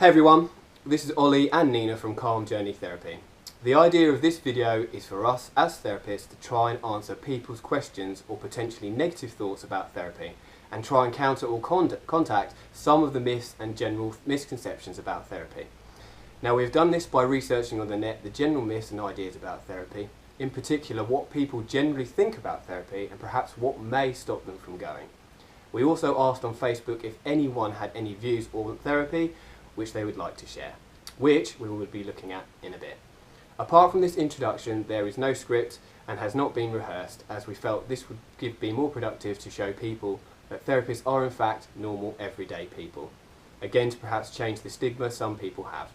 Hey everyone, this is Ollie and Nina from Calm Journey Therapy. The idea of this video is for us as therapists to try and answer people's questions or potentially negative thoughts about therapy and try and counter or contact some of the myths and general misconceptions about therapy. Now, we've done this by researching on the net the general myths and ideas about therapy, in particular what people generally think about therapy and perhaps what may stop them from going. We also asked on Facebook if anyone had any views on therapy which they would like to share, which we will be looking at in a bit. Apart from this introduction, there is no script and has not been rehearsed, as we felt this would be more productive to show people that therapists are in fact normal everyday people. Again, to perhaps change the stigma some people have.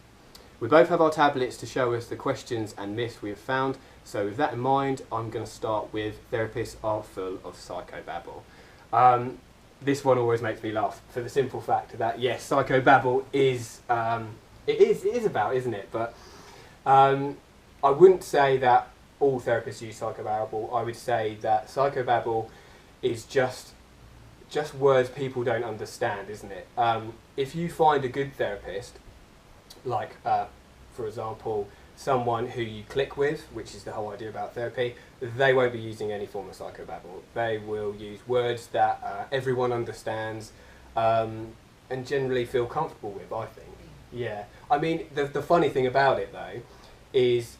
We both have our tablets to show us the questions and myths we have found, so with that in mind, I'm going to start with therapists are full of psychobabble. This one always makes me laugh for the simple fact that yes, psychobabble is it is about, isn't it? But I wouldn't say that all therapists use psychobabble. I would say that psychobabble is just words people don't understand, isn't it? If you find a good therapist, like for example, someone who you click with, which is the whole idea about therapy, they won't be using any form of psychobabble. They will use words that everyone understands and generally feel comfortable with, I think. Yeah. I mean, the funny thing about it, though, is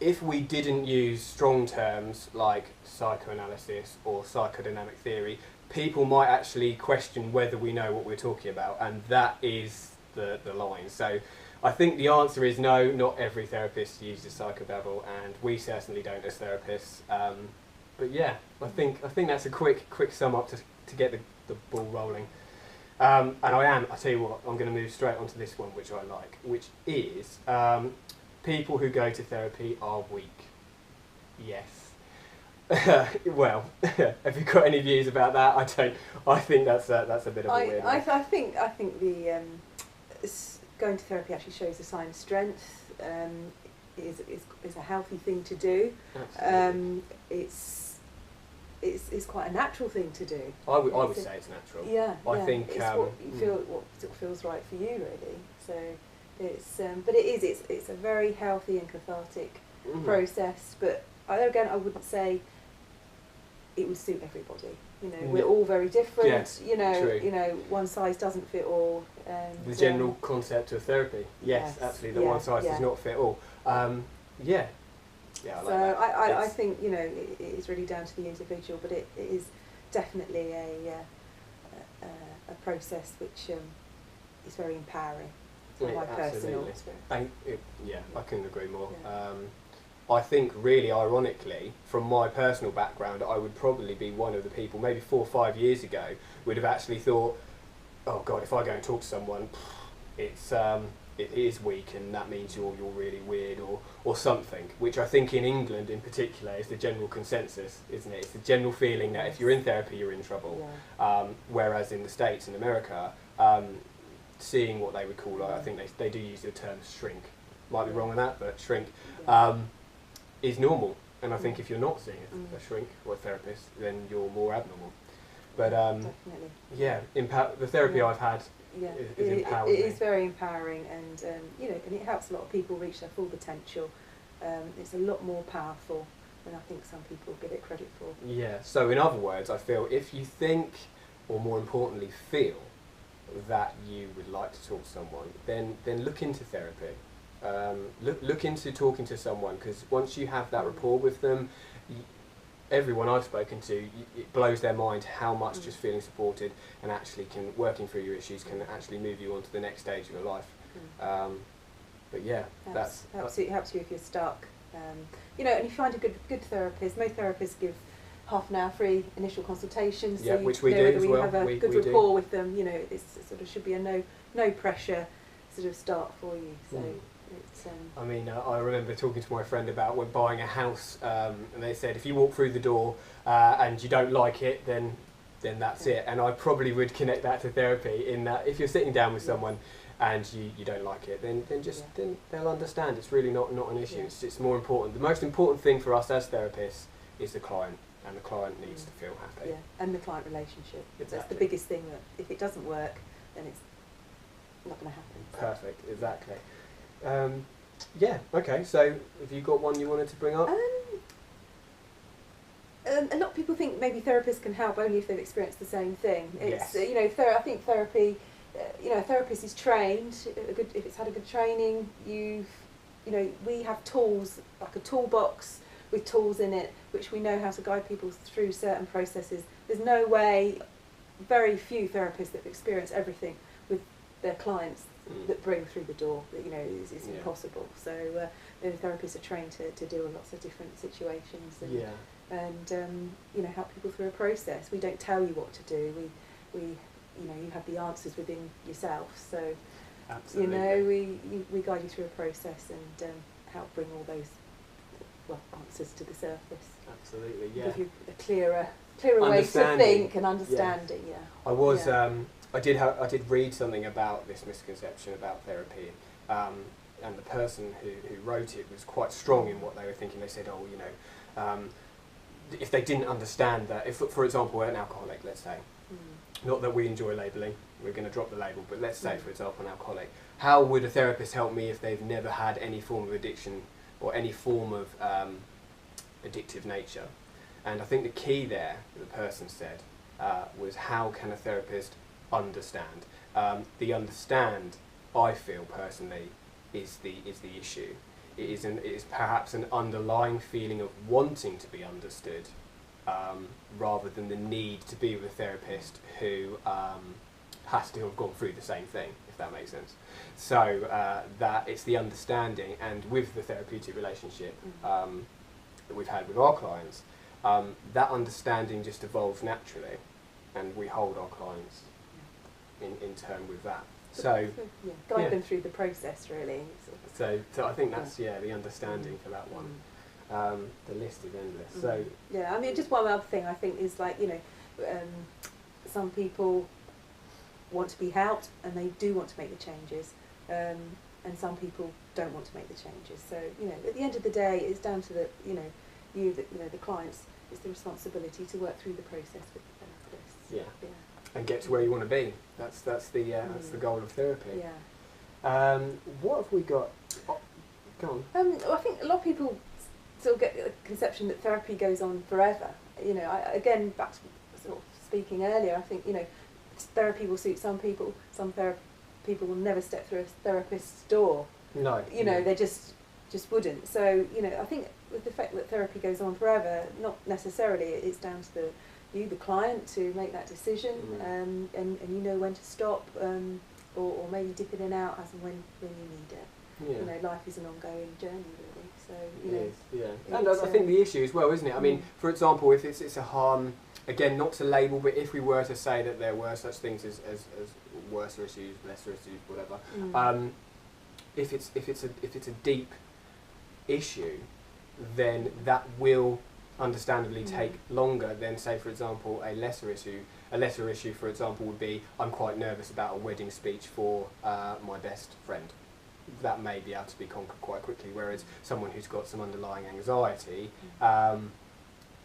if we didn't use strong terms like psychoanalysis or psychodynamic theory, people might actually question whether we know what we're talking about, and that is the line. So I think the answer is no, not every therapist uses psychobabble, and we certainly don't as therapists. But yeah, I think that's a quick sum up to get the ball rolling. And I tell you what, I'm going to move straight onto this one, which I like, which is people who go to therapy are weak. Yes. Well, have you got any views about that? I don't. I think that's a bit of a weird one. I think the going to therapy actually shows a sign of strength. Is a healthy thing to do. It's quite a natural thing to do. I would say it's natural. Yeah, I think it's what you feel, what sort of feels right for you, really. So it's but it's a very healthy and cathartic process. But I wouldn't say it would suit everybody. You know, we're all very different. Yes, you know, true. One size doesn't fit all. The general concept of therapy. Yes, absolutely. One size does not fit all. Yeah. Yeah, I like that. I think it is really down to the individual, but it is definitely a process which is very empowering. From my personal experience. I couldn't agree more. Yeah. I think really ironically, from my personal background, I would probably be one of the people, maybe 4 or 5 years ago, would have actually thought, oh God, if I go and talk to someone, it is weak and that means you're really weird or something, which I think in England in particular is the general consensus, isn't it? It's the general feeling that if you're in therapy, you're in trouble. Yeah. Whereas in the States and America, seeing what they would call, I think they do use the term shrink. Might be wrong on that, but shrink. Is normal, and I think if you're not seeing a shrink or a therapist, then you're more abnormal. But yeah, the therapy I've had is empowering. It is very empowering, and and it helps a lot of people reach their full potential. It's a lot more powerful than I think some people give it credit for. Yeah. So in other words, I feel if you think, or more importantly, feel that you would like to talk to someone, then look into therapy. Look into talking to someone, because once you have that rapport with them, everyone I've spoken to, it blows their mind how much just feeling supported and actually working through your issues can actually move you on to the next stage of your life. But yeah, that's absolutely helps you if you're stuck. And if you find a good therapist, most therapists give half an hour free initial consultations. Yeah, so which we do as well. Have a good rapport with them. It sort of should be a no pressure sort of start for you. So. I mean, I remember talking to my friend about when buying a house, and they said if you walk through the door and you don't like it, then that's it. And I probably would connect that to therapy in that if you're sitting down with someone and you don't like it, then they'll understand. It's really not an issue. It's more important. The most important thing for us as therapists is the client, and the client needs to feel happy. Yeah, and the client relationship. Exactly. That's the biggest thing. That if it doesn't work, then not going to happen. Perfect, exactly. Yeah, okay, so have you got one you wanted to bring up? A lot of people think maybe therapists can help only if they've experienced the same thing. It's, Yes. you know, I think therapy, you know, a therapist is trained, if it's had a good training, you know, we have tools, like a toolbox with tools in it, which we know how to guide people through certain processes. There's no way, very few therapists that have experienced everything with their clients that bring through the door, that, you know, is impossible. So the therapists are trained to deal with lots of different situations and you know, help people through a process. We don't tell you what to do. We you know, you have the answers within yourself. So Absolutely. you know, we guide you through a process and help bring all those answers to the surface. Absolutely, yeah. Give you a clearer way to think and understand it. Yeah. I was I did read something about this misconception about therapy, and the person who wrote it was quite strong in what they were thinking. They said, oh, you know, if they didn't understand that, if, for example, an alcoholic, let's say, not that we enjoy labelling, we're going to drop the label, but let's say, for example, an alcoholic, how would a therapist help me if they've never had any form of addiction or any form of addictive nature? And I think the key there, the person said, was how can a therapist understand? The understand, I feel personally, is the issue. It is perhaps an underlying feeling of wanting to be understood, rather than the need to be with a therapist who has to have gone through the same thing, if that makes sense. So that it's the understanding, and with the therapeutic relationship that we've had with our clients, that understanding just evolves naturally, and we hold our clients in turn with that. So guide them through the process, really. So I think that's the understanding for that one. The list is endless. So yeah, I mean, just one other thing I think is, like, you know, some people want to be helped and they do want to make the changes, and some people don't want to make the changes. So, you know, at the end of the day, it's down to the the clients. It's the responsibility to work through the process with the therapist. Yeah. And get to where you want to be. That's the goal of therapy. Yeah. What have we got? Oh, go on. I think a lot of people sort of get the conception that therapy goes on forever. You know, again, back to sort of speaking earlier, I think, you know, therapy will suit some people. Some people will never step through a therapist's door. No. You know, they just wouldn't. So, you know, I think with the fact that therapy goes on forever, not necessarily. It's down to the client, to make that decision, and you know when to stop, or maybe dip in and out as and when you need it. Yeah. You know, life is an ongoing journey, really. So and I think the issue as well, isn't it? I mean, for example, if it's a harm, again, not to label, but if we were to say that there were such things as worse issues, lesser issues, whatever, if it's a deep issue, then that will understandably take longer than, say, for example, a lesser issue. A lesser issue, for example, would be, I'm quite nervous about a wedding speech for my best friend. That may be able to be conquered quite quickly, whereas someone who's got some underlying anxiety, that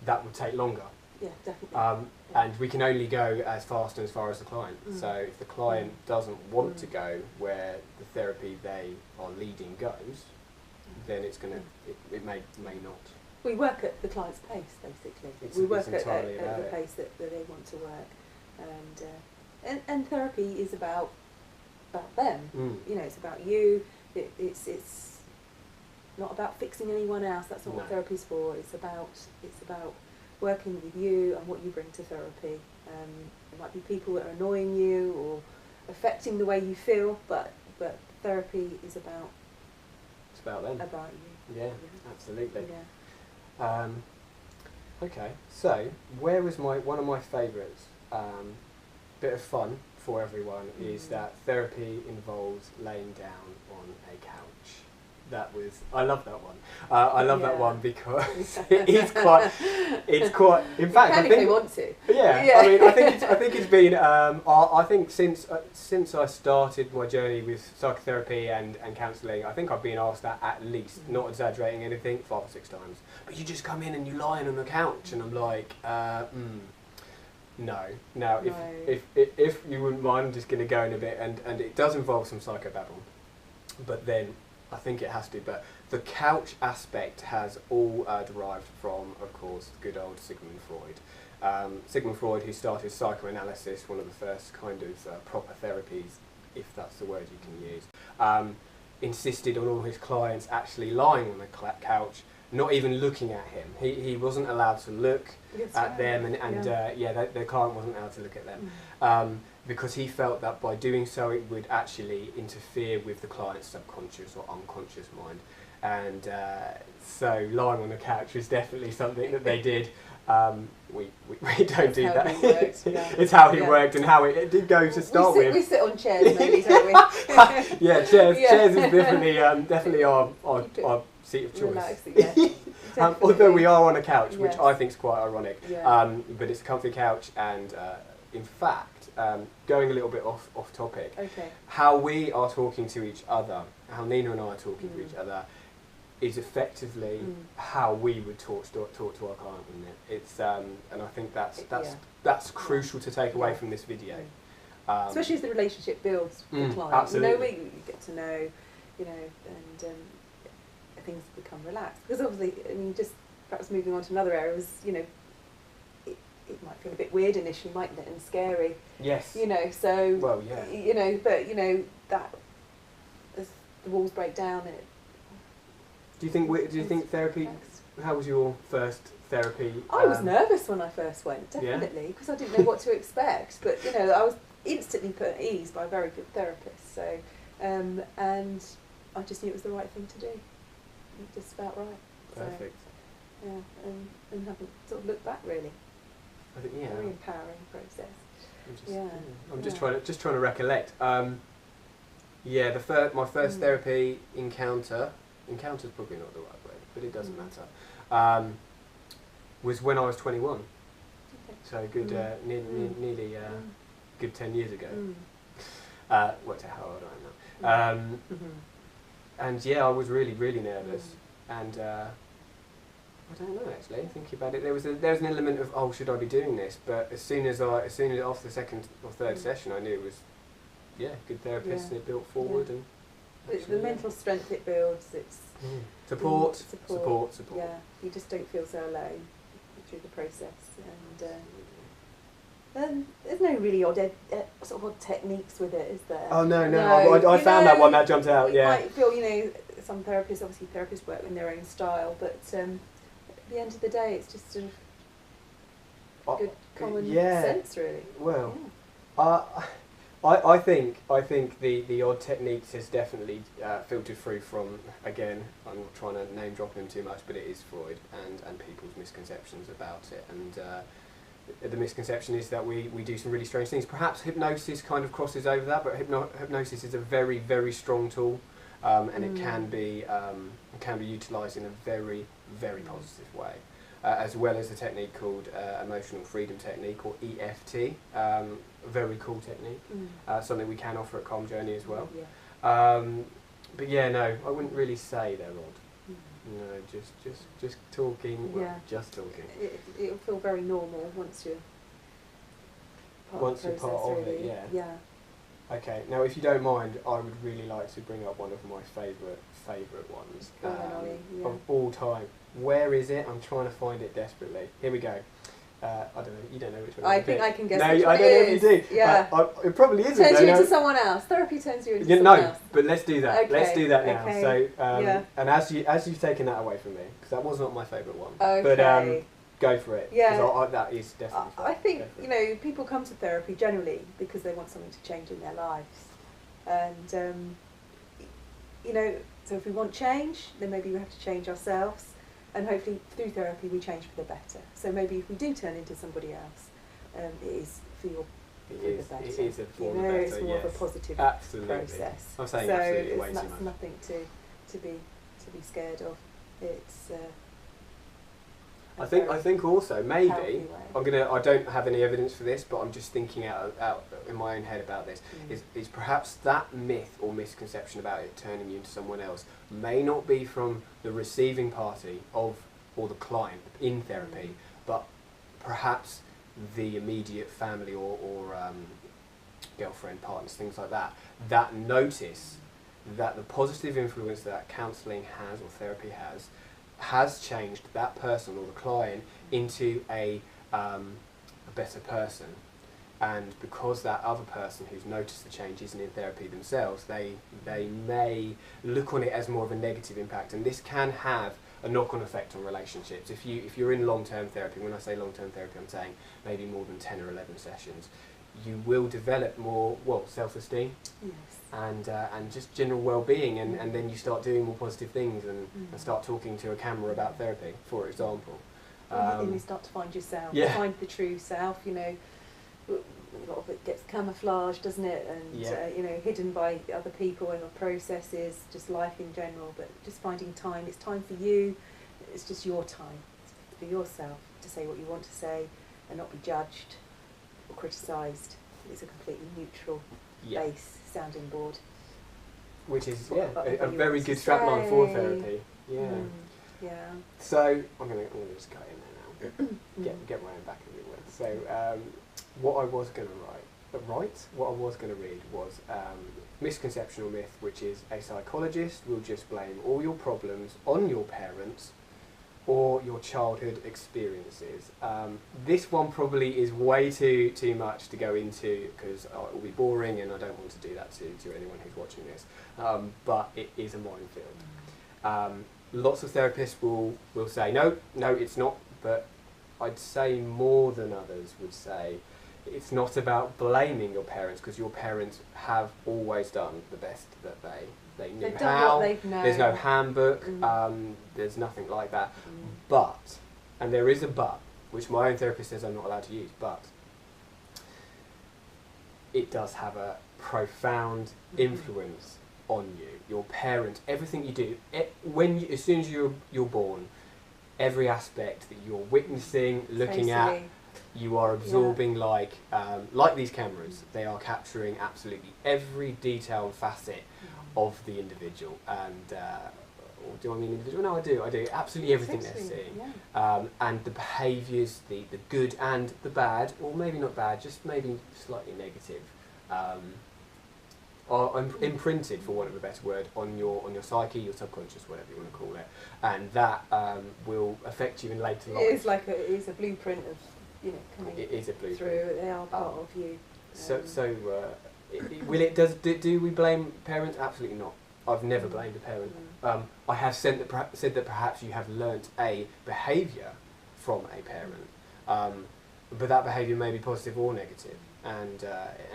would take longer. Yeah, definitely. And we can only go as fast and as far as the client. So if the client doesn't want to go where the therapy they are leading goes, then it's going to, it may not. We work at the client's pace, basically. We work at the pace that they want to work, and therapy is about them. You know, it's about you. It's not about fixing anyone else. That's not what therapy's for. It's about working with you and what you bring to therapy. There might be people that are annoying you or affecting the way you feel, but therapy is about. It's about them. About you. Yeah, absolutely. Yeah. Okay, so where was one of my favourites? Bit of fun for everyone is that therapy involves laying down on a couch. I love that one. I love that one because it's quite. In fact, I think they want to. Yeah, I mean, I think it's been. I think since I started my journey with psychotherapy and counselling, I think I've been asked that at least, not exaggerating anything, 5 or 6 times. But you just come in and you lie on the couch, and I'm like, No. Now, No. if you wouldn't mind, I'm just going to go in a bit, and it does involve some psychobabble, but then I think it has to. But the couch aspect has all derived from, of course, good old Sigmund Freud. Sigmund Freud, who started psychoanalysis, one of the first kind of proper therapies, if that's the word you can use, insisted on all his clients actually lying on the couch, not even looking at him. He wasn't allowed to look at them, and their client wasn't allowed to look at them, because he felt that by doing so it would actually interfere with the client's subconscious or unconscious mind. And so lying on the couch was definitely something that they did. We don't do that. It's how he worked and how it did go to start with. We sit on chairs maybe, don't we? Yeah, chairs is definitely our seat of choice. Although we are on a couch, which I think is quite ironic. But it's a comfy couch, and in fact, going a little bit off topic, how we are talking to each other, how Nina and I are talking to each other, is effectively how we would talk to our client, wouldn't it? It's and I think that's crucial to take away from this video. Especially as the relationship builds with the client. Absolutely. You get to know, and things become relaxed. Because obviously, I mean, just perhaps moving on to another area was, it might feel a bit weird initially, mightn't it, and scary. Yes. So. Well, yeah. But that as the walls break down, it. Do you think therapy? How was your first therapy? I was nervous when I first went, definitely, because I didn't know what to expect. But I was instantly put at ease by a very good therapist. So, and I just knew it was the right thing to do. It just felt right. Perfect. So, and haven't sort of looked back really. I think Very empowering process. I'm just trying to recollect. My first therapy encounter's probably not the right word, but it doesn't matter, was when I was 21. So good, nearly good 10 years ago. Worked out how old I am now. And I was really, really nervous, and I don't know actually. Thinking about it, there was an element of should I be doing this? But as soon as after the second or third session, I knew it was good therapist, and it built forward and. The mental strength it builds, it's support. Yeah, you just don't feel so alone through the process, and there's no really odd techniques with it, is there? Oh no, I found that one that jumped out. You might feel, some therapists work in their own style, but at the end of the day, it's just sort of good common sense, really. Well, I think the odd techniques has definitely filtered through from, again, I'm not trying to name drop him too much, but it is Freud and people's misconceptions about it. And the misconception is that we do some really strange things. Perhaps hypnosis kind of crosses over that, but hypnosis is a very, very strong tool, and it can be utilised in a very, very positive way. As well as a technique called emotional freedom technique, or EFT, very cool technique, something we can offer at Calm Journey as well. But no, I wouldn't really say they're odd. No, just talking. Just talking. It'll feel very normal once you're part of it. Yeah. Okay. Now, if you don't mind, I would really like to bring up one of my favourite ones of all time. Where is it? I'm trying to find it desperately. Here we go. I don't know. You don't know which one. I think I can guess. No, which I one don't know if it you is. do. Yeah. It probably isn't. Turns you into someone else. Therapy turns you into someone else. No, but let's do that. Okay. Let's do that now. Okay. So, and as you've taken that away from me, because that was not my favourite one. Okay. But go for it. Yeah. That is definitely. I think people come to therapy generally because they want something to change in their lives, and so if we want change, then maybe we have to change ourselves. And hopefully through therapy we change for the better. So maybe if we do turn into somebody else, it is for the better. It is for the better, it's more of a positive process. I'm saying so absolutely way too much. That's nothing to be scared of. It's I think also maybe I don't have any evidence for this, but I'm just thinking out in my own head about this. Is perhaps that myth or misconception about it turning you into someone else may not be from the receiving party or the client in therapy, but perhaps the immediate family or girlfriend, partners, things like that, that notice that the positive influence that counselling has or therapy has changed that person or the client into a better person. And because that other person who's noticed the change isn't in therapy themselves, they may look on it as more of a negative impact, and this can have a knock-on effect on relationships. If you're in long-term therapy, when I say long-term therapy, I'm saying maybe more than 10 or 11 sessions, you will develop more self-esteem, Yes. and just general well-being, and then you start doing more positive things and start talking to a camera about therapy, for example. And you start to find yourself, Yeah. find the true self. You know, a lot of it gets camouflaged, doesn't it? And you know, hidden by other people and processes, just life in general. But just finding time. It's time for you. It's just your time for yourself to say what you want to say and not be judged or criticised. It's a completely neutral base sounding board. Which is What a you very want to good strapline for say. therapy. Yeah. Yeah. So I'm gonna just cut in there now. Get my own back a bit with. So what I was gonna what I was gonna read was Misconception or Myth, which is a psychologist will just blame all your problems on your parents or your childhood experiences. This one probably is way too much to go into because it will be boring, and I don't want to do that to anyone who's watching this. But it is a minefield. Lots of therapists will say, no, it's not, but I'd say more than others would say it's not about blaming your parents, because your parents have always done the best that they knew They've done how. what they've known. There's no handbook, there's nothing like that. But, and there is a but, which my own therapist says I'm not allowed to use, but it does have a profound influence on you. Your parents, everything you do, as soon as you're born, every aspect that you're witnessing, looking at, you are absorbing like these cameras. They are capturing absolutely every detail and facet of the individual. And or do I mean individual? No, I do. Absolutely everything they're seeing. And the behaviours, the good and the bad, or maybe not bad, just maybe slightly negative, are imprinted, for want of a better word, on your psyche, your subconscious, whatever you want to call it, and that will affect you in later life. It is a blueprint of, you know, coming it is a blueprint through. They are part of you. Do we blame parents? Absolutely not. I've never blamed a parent. I have said that perhaps you have learnt a behaviour from a parent, but that behaviour may be positive or negative, and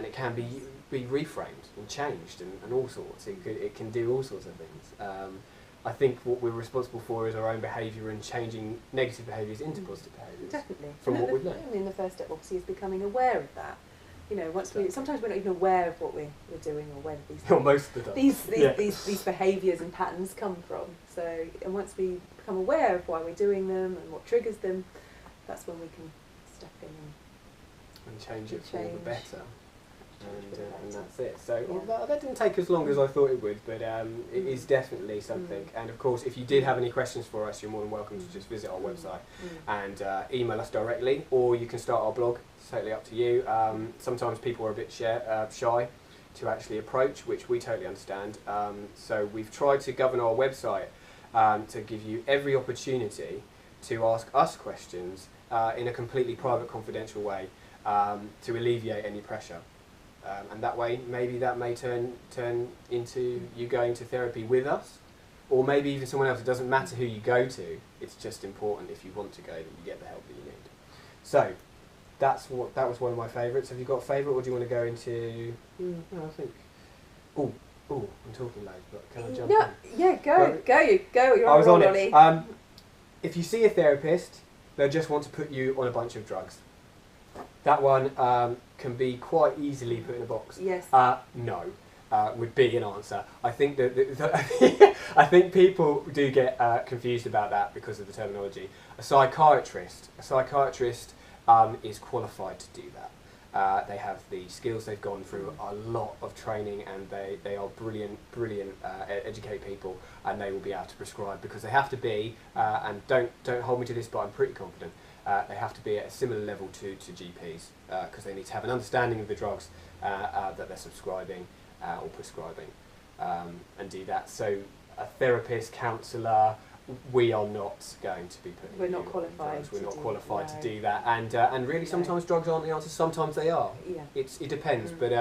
it can be reframed and changed and all sorts. It can do all sorts of things. I think what we're responsible for is our own behaviour and changing negative behaviours into positive behaviours. Definitely. From what we've learned. I mean, the first step obviously is becoming aware of that. You know, sometimes we're not even aware of what we're doing or where most of the time. these behaviours and patterns come from. So, and once we become aware of why we're doing them and what triggers them, that's when we can step in and change it for the better. And that's it. So Yeah. that didn't take as long as I thought it would, but it is definitely something. And of course, if you did have any questions for us, you're more than welcome to just visit our website and email us directly, or you can start our blog. It's totally up to you. Sometimes people are a bit shy to actually approach, which we totally understand. So we've tried to govern our website to give you every opportunity to ask us questions in a completely private, confidential way to alleviate any pressure. And that way, maybe that may turn into you going to therapy with us, or maybe even someone else. It doesn't matter who you go to. It's just important, if you want to go, that you get the help that you need. So that was one of my favourites. Have you got a favourite, or do you want to go into? No, I think. Oh, I'm talking loads, but can I jump in? Yeah, go. You're I was on Ollie. it. If you see a therapist, they'll just want to put you on a bunch of drugs. That one can be quite easily put in a box. Yes. No, would be an answer. I think I think people do get confused about that because of the terminology. A psychiatrist is qualified to do that. They have the skills. They've gone through a lot of training, and they are brilliant, educate people, and they will be able to prescribe because they have to be. And don't hold me to this, but I'm pretty confident. they have to be at a similar level to GPs, because they need to have an understanding of the drugs that they're subscribing or prescribing, and do that. So a therapist, counsellor, we are not going to be putting. We're not qualified. Drugs. We're not do, qualified no. to do that, and really No. sometimes drugs aren't the answer. Sometimes they are. Yeah. It depends, Mm. but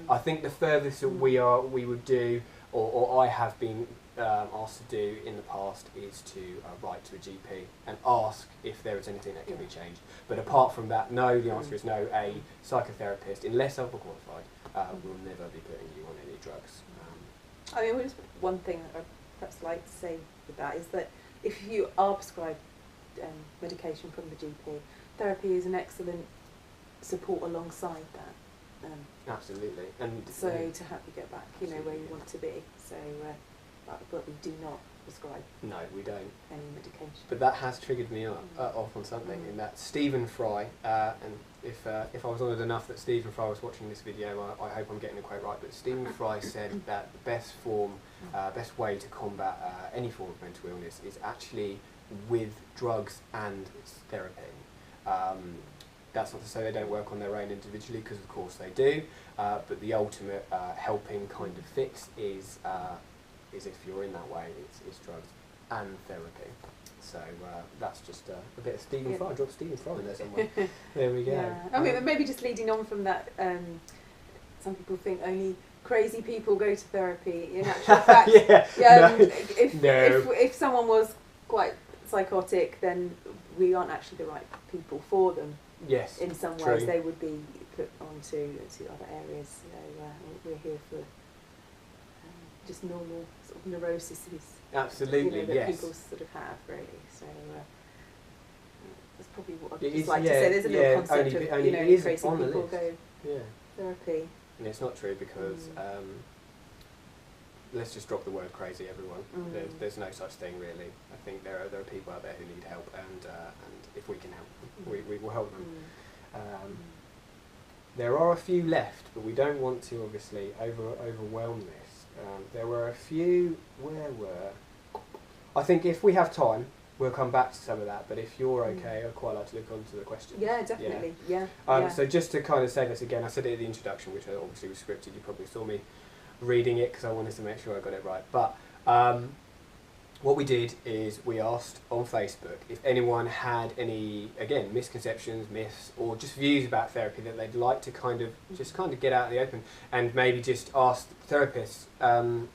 I think the furthest that we would do, or I have been asked to do in the past, is to write to a GP and ask if there is anything that can be changed. But apart from that, no. The answer is no. A psychotherapist, unless overqualified, will never be putting you on any drugs. I mean, just one thing that I'd perhaps like to say with that is that if you are prescribed medication from the GP, therapy is an excellent support alongside that. Absolutely, and So to help you get back, you know, where you Absolutely. want to be. So, but we do not prescribe no, we don't. any medication. But that has triggered me off on something. Mm. In that Stephen Fry, and if I was honoured enough that Stephen Fry was watching this video, I hope I'm getting the quote right. But Stephen Fry said that the best way to combat any form of mental illness is actually with drugs and therapy. That's not to say they don't work on their own individually, because of course they do. But the ultimate helping kind of fix is if you're in that way, it's drugs and therapy. So that's just a bit of Stephen Fry. I dropped Stephen Fry in there somewhere. There we go. Yeah. I mean, maybe just leading on from that, some people think only crazy people go to therapy. In actual fact, if someone was quite psychotic, then we aren't actually the right people for them. Yes. In some true. ways, they would be put onto other areas. So we're here for just normal sort of neuroses. Absolutely, that yes. people sort of have, really. So that's probably what I'd It just is, like to say. There's a little concept of, only you know, it is crazy on the people list. go Yeah. therapy. And it's not true because let's just drop the word crazy, everyone. There's no such thing, really. I think there are people out there who need help, and if we can help them, we will help them. There are a few left, but we don't want to obviously overwhelm this. There were a few. Where were? I think if we have time, we'll come back to some of that. But if you're okay, I'd quite like to look onto the questions. Yeah, definitely. Yeah. So just to kind of say this again, I said it at the introduction, which obviously was scripted. You probably saw me reading it because I wanted to make sure I got it right. But what we did is we asked on Facebook if anyone had any, again, misconceptions, myths, or just views about therapy that they'd like to kind of get out in the open, and maybe just ask therapists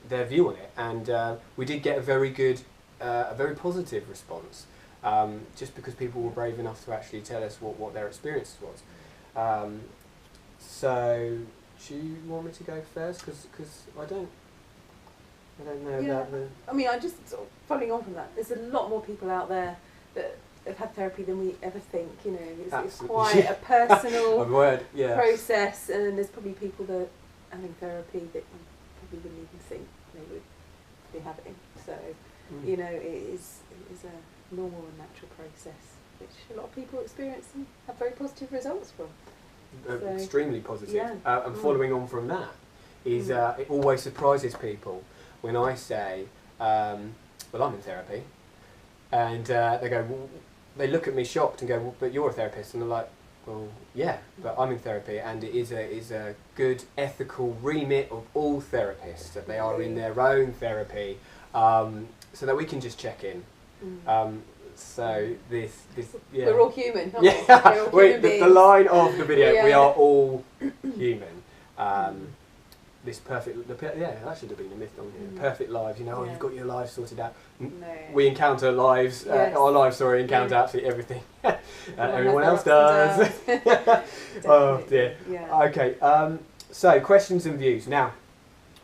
their view on it. And we did get a very positive response, just because people were brave enough to actually tell us what their experience was. So, do you want me to go first? Because I don't know about the... I mean, I'm just sort of following on from that. There's a lot more people out there that have had therapy than we ever think. You know, it's quite a personal process, and there's probably people that are having therapy that you probably wouldn't even think they would be having. So, you know, it is a normal and natural process, which a lot of people experience and have very positive results from. Extremely positive. Yeah. And following on from that is it always surprises people when I say, well, I'm in therapy, and they go, well, they look at me shocked and go, well, but you're a therapist, and they're like, well, yeah, but I'm in therapy, and it is a good ethical remit of all therapists that they are in their own therapy, so that we can just check in. So this we're all human, aren't we? Yeah, We're all human the line of the video, we are all human. This perfect, that should have been a myth on here. Perfect lives, you know, you've got your life sorted out. No. We encounter lives, our lives, encounter absolutely everything. Everyone else does. Oh dear. Yeah. Okay, so questions and views. Now,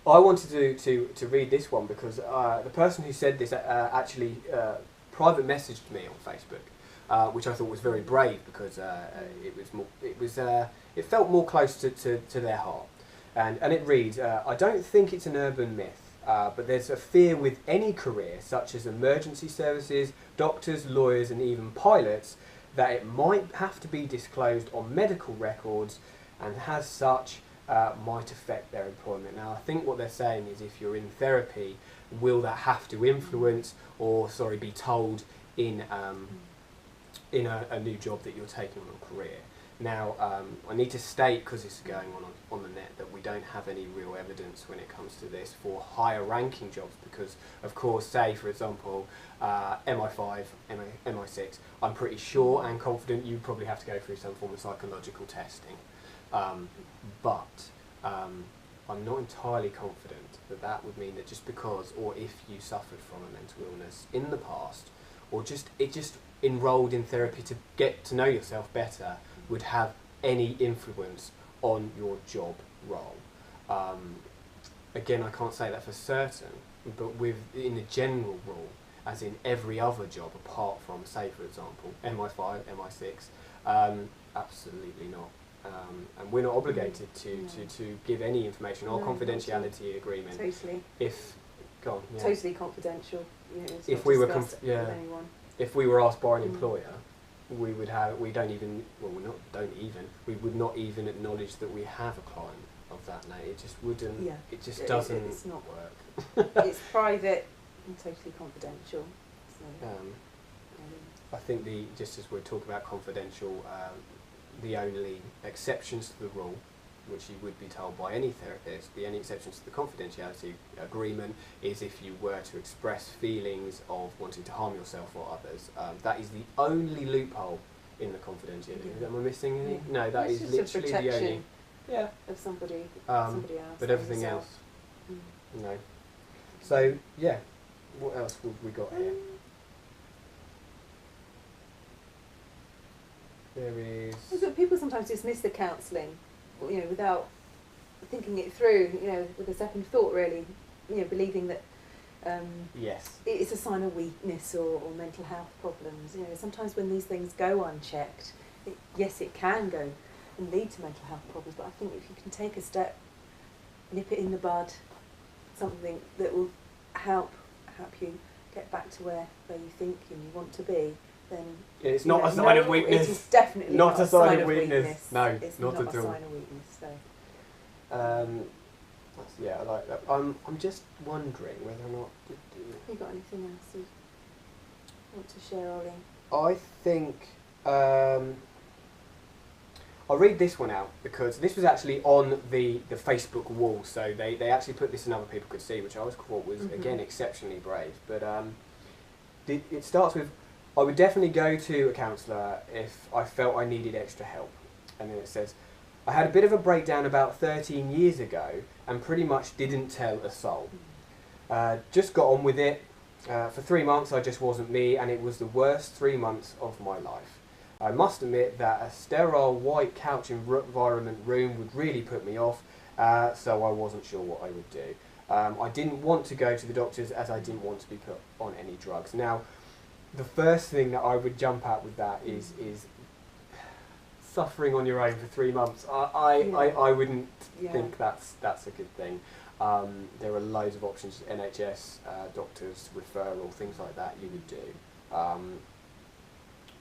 I wanted to read this one because the person who said this actually private messaged me on Facebook, which I thought was very brave because it felt more close to their heart. And it reads, I don't think it's an urban myth, but there's a fear with any career, such as emergency services, doctors, lawyers, and even pilots, that it might have to be disclosed on medical records, and as such, might affect their employment. Now, I think what they're saying is if you're in therapy, will that have to influence, or, be told in in a new job that you're taking on a career. Now, I need to state, because this is going on the net, that we don't have any real evidence when it comes to this for higher ranking jobs, because, of course, say, for example, MI5, MI6, I'm pretty sure and confident you probably have to go through some form of psychological testing. But I'm not entirely confident that that would mean that just because, or if you suffered from a mental illness in the past, or just enrolled in therapy to get to know yourself better, would have any influence on your job role. Again, I can't say that for certain, but in the general rule, as in every other job apart from, say, for example, MI5, MI6, absolutely not. And we're not obligated to give any information or confidentiality agreement. Totally. Totally confidential. You know, if we were with anyone. If we were asked by an employer, we would not even acknowledge that we have a client of that name. It just wouldn't. Yeah. It just doesn't it's not work. It's private and totally confidential. So, I think just as we're talking about confidential, the only exceptions to the rule, which you would be told by any therapist, the only exceptions to the confidentiality agreement is if you were to express feelings of wanting to harm yourself or others. That is the only loophole in the confidentiality. Am I missing any? No, that is literally the only. Yeah. Of somebody else. But everything else, no. So yeah, what else have we got here? There is. People sometimes dismiss the counselling, you know, without thinking it through, you know, with a second thought, really, you know, believing that yes, it's a sign of weakness or mental health problems. You know, sometimes when these things go unchecked, yes, it can go and lead to mental health problems, but I think if you can take a step, nip it in the bud, something that will help you get back to where you think and you want to be, then it's not a sign of weakness. It is definitely not a sign of weakness. No, it's not not at a all. sign of weakness. So. Yeah, I like that. I'm just wondering whether or not. Have you got anything else you want to share, Ollie? I think I'll read this one out because this was actually on the Facebook wall, so they actually put this in other people could see, which I thought was again exceptionally brave. But it starts with, I would definitely go to a counsellor if I felt I needed extra help. And then it says, I had a bit of a breakdown about 13 years ago and pretty much didn't tell a soul. Just got on with it. For 3 months I just wasn't me, and it was the worst 3 months of my life. I must admit that a sterile white couch environment room would really put me off, so I wasn't sure what I would do. I didn't want to go to the doctors as I didn't want to be put on any drugs. Now, the first thing that I would jump at with that is suffering on your own for 3 months. I wouldn't think that's a good thing. There are loads of options, NHS, doctors, referral, things like that you would do.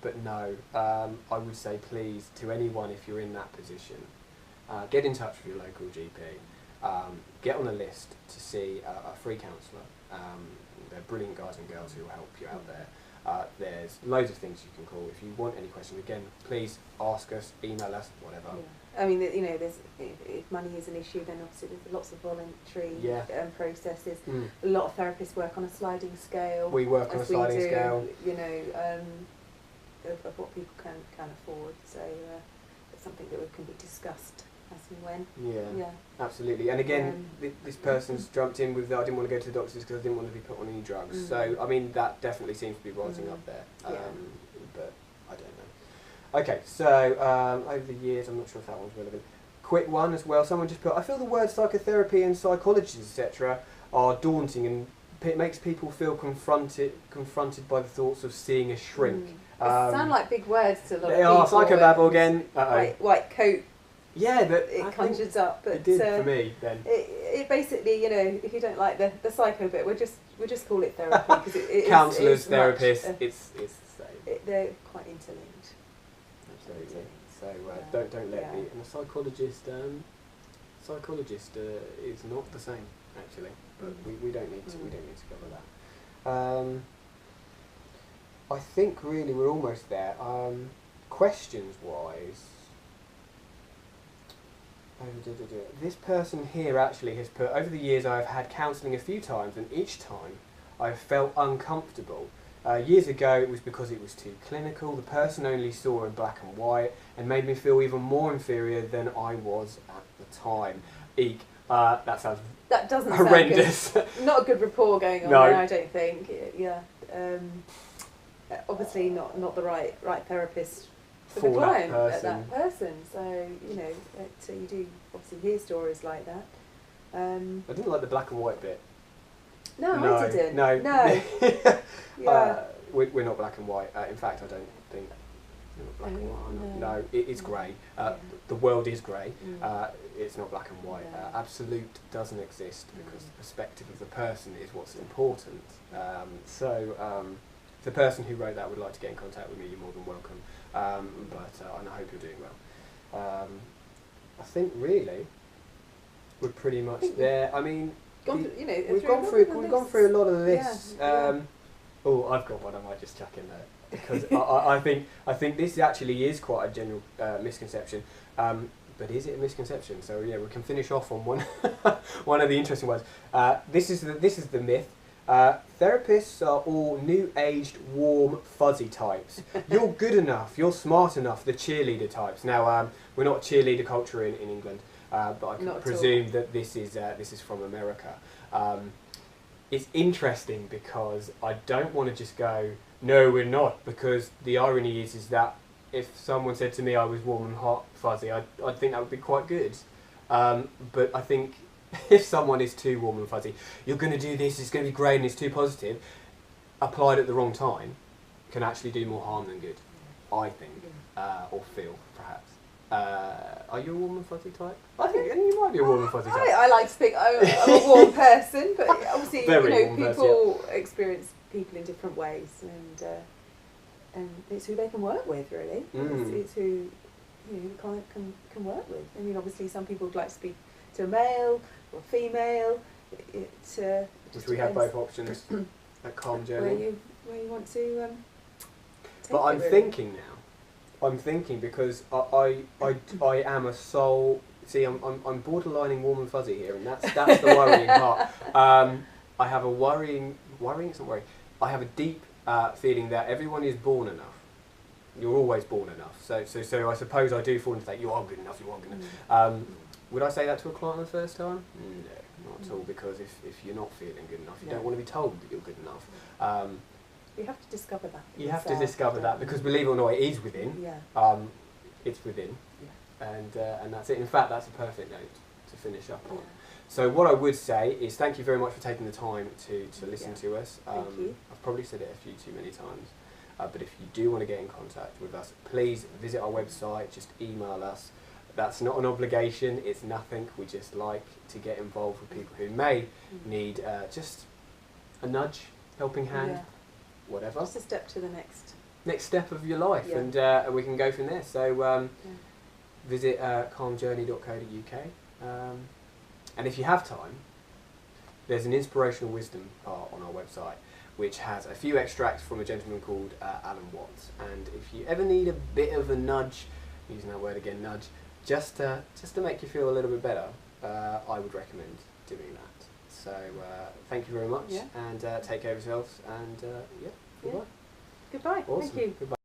But no, I would say please, to anyone if you're in that position, get in touch with your local GP. Get on a list to see a free counsellor. They're brilliant guys and girls who will help you out there. There's loads of things you can call. If you want any questions, again, please ask us, email us, whatever. Yeah. I mean, you know, if money is an issue, then obviously there's lots of voluntary processes. A lot of therapists work on a sliding scale. We work on a sliding scale. You know, of what people can afford. So it's something that can be discussed as and when. Yeah, absolutely. And again, this person's jumped in with, I didn't want to go to the doctors because I didn't want to be put on any drugs. So, I mean, that definitely seems to be rising up there. But I don't know. Okay, so over the years, I'm not sure if that one's relevant. Quick one as well. Someone just put, I feel the words psychotherapy and psychology, etc. are daunting, and it makes people feel confronted by the thoughts of seeing a shrink. Sound like big words to a lot of people. They are psychobabble again. White coat. Yeah, but it conjures up. But it did for me then. It basically, you know, if you don't like the psycho bit, we'll just call it therapy because it counsellors, therapists, it's the same. They're quite interlinked. Absolutely. So don't let the and a psychologist is not the same actually, but we don't need to cover that. I think really we're almost there. Questions wise, this person here actually has put, over the years I've had counselling a few times, and each time I've felt uncomfortable. Years ago it was because it was too clinical, the person only saw in black and white and made me feel even more inferior than I was at the time. Eek, that sounds that doesn't horrendous. Sound good. Not a good rapport going on No. there, I don't think. Yeah. Obviously not the right therapist for the client, that person. So, you know, so you do obviously hear stories like that. I didn't like the black and white bit. No, I didn't. No. Yeah. We're not black and white. In fact, I don't think we're not black and white. No, it's grey. The world is grey. It's not black and white. Absolute doesn't exist because the perspective of the person is what's important. If the person who wrote that would like to get in contact with me, you're more than welcome. And I hope you're doing well. I think really we're pretty much there. I mean, we've gone through a lot of this. Oh, I've got one I might just chuck in there because I think this actually is quite a general misconception. But is it a misconception? So yeah, we can finish off on one of the interesting ones. This is the myth. Therapists are all new-aged, warm, fuzzy types. You're good enough, you're smart enough, the cheerleader types. Now, we're not cheerleader culture in England, but I can presume that this is from America. It's interesting because I don't want to just go, no, we're not, because the irony is that if someone said to me I was warm and hot, fuzzy, I'd think that would be quite good. But I think if someone is too warm and fuzzy, you're going to do this, it's going to be great and it's too positive, applied at the wrong time, can actually do more harm than good, I think, or feel, perhaps. Are you a warm and fuzzy type? I think you might be a warm and fuzzy type. I like to think I'm a warm person, but obviously people experience people in different ways, and it's who they can work with, really. It's who the client can work with. I mean, obviously some people would like to speak to a male or female. Which we have both options at Calm Journey. Where you want to but I'm thinking now. I'm thinking because I am a soul. See, I'm borderlining warm and fuzzy here, and that's the worrying part. I have a worrying. It's not worrying. I have a deep feeling that everyone is born enough. You're always born enough. So I suppose I do fall into that. You are good enough. You are good enough. Would I say that to a client the first time? No, not at all. Because if you're not feeling good enough, you don't want to be told that you're good enough. You have to discover that. You have to discover that because, believe it or not, it is within. Yeah. It's within, and that's it. In fact, that's a perfect note to finish up on. So what I would say is thank you very much for taking the time to listen to us. Thank you. I've probably said it a few too many times, but if you do want to get in contact with us, please visit our website. Just email us. That's not an obligation. It's nothing. We just like to get involved with people who may need just a nudge, helping hand. Whatever. Just a step to the next step of your life, and we can go from there. So visit calmjourney.co.uk, and if you have time, there's an inspirational wisdom part on our website, which has a few extracts from a gentleman called Alan Watts. And if you ever need a bit of a nudge, using that word again, nudge, just to make you feel a little bit better, I would recommend doing that. So thank you very much, and take care of yourselves, and goodbye. Goodbye. Awesome. Thank you. Goodbye.